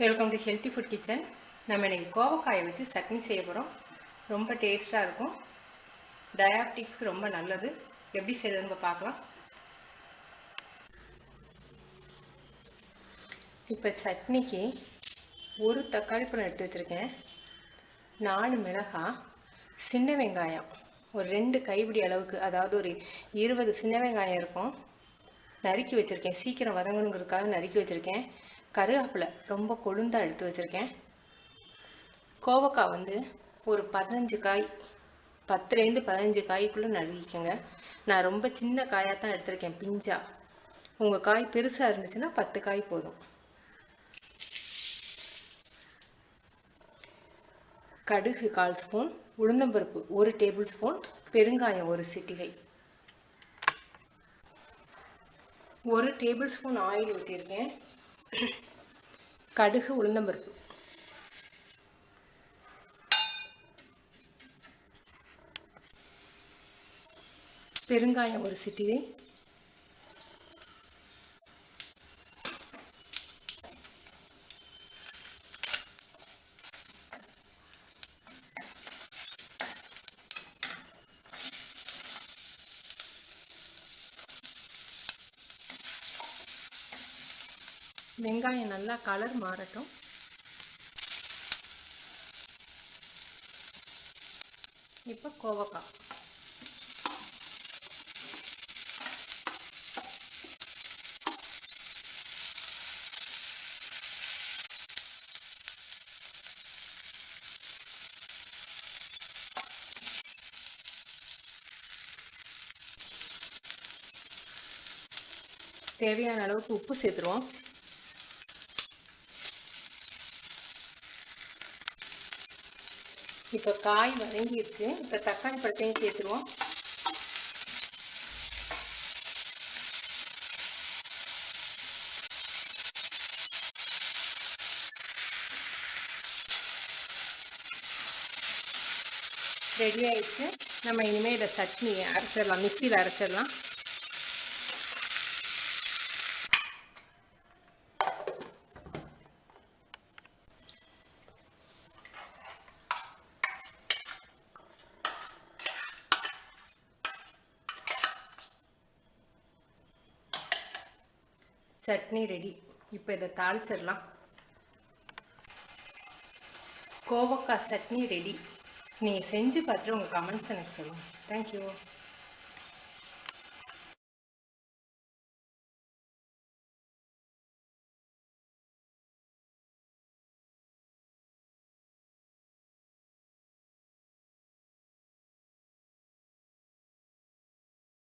Welcome to healthy food kitchen. நம்ம இன்றைக்கி கோவக்காயை வச்சு சட்னி செய்ய போகிறோம். ரொம்ப டேஸ்ட்டாக இருக்கும். டயாபெட்டிக்ஸ்க்கு ரொம்ப நல்லது. எப்படி செய்யறதுன்னு பார்க்கலாம். இப்போ சட்னிக்கு ஒரு தக்காளி பழம் எடுத்து வச்சுருக்கேன், 4 மிளகாய், சின்ன வெங்காயம் ஒரு 2 கைப்பிடி அளவுக்கு, அதாவது ஒரு 20 சின்ன வெங்காயம் இருக்கும், நறுக்கி வச்சுருக்கேன். சீக்கிரம் வதங்கணுங்கிறதுக்காக நறுக்கி வச்சுருக்கேன். கருவேப்பிலை ரொம்ப கொழுந்தாக எடுத்து வச்சுருக்கேன். கோவக்காய் வந்து ஒரு 15 காய், 10லேருந்து 15 காய்க்குள்ளே நறுக்கிக்கங்க. நான் ரொம்ப சின்ன காயாக தான் எடுத்திருக்கேன், பிஞ்சா. உங்கள் காய் பெருசாக இருந்துச்சுன்னா 10 காய் போதும். கடுகு 1/4 ஸ்பூன், உளுந்தம்பருப்பு 1 டேபிள் ஸ்பூன், பெருங்காயம் 1 சிட்டிகை, 1 டேபிள் ஸ்பூன் ஆயில் ஊற்றிருக்கேன். கடுகு, உளுந்தம்பருப்பு, பெருங்காயம் 1 சிட்டிகை, வெங்காயம் நல்லா கலர் மாறட்டும். இப்போ கோவக்காய், தேவையான அளவுக்கு உப்பு சேர்த்துருவோம். இப்போ காய் வதங்கிடுச்சு. இப்போ தக்காளி பழத்தையும் சேர்த்துருவோம். ரெடி ஆயிடுச்சு. நம்ம இனிமேல் இதை சட்னி அரைச்சிடலாம், மிக்சியில் அரைச்சிடலாம். சட்னி ரெடி. இப்போ இதை தாளிச்சிடலாம். கோவக்காய் சட்னி ரெடி. நீங்கள் செஞ்சு பார்த்துட்டு உங்கள் கமெண்ட்ஸ் எனக்கு சொல்லுங்கள். தேங்க்யூ.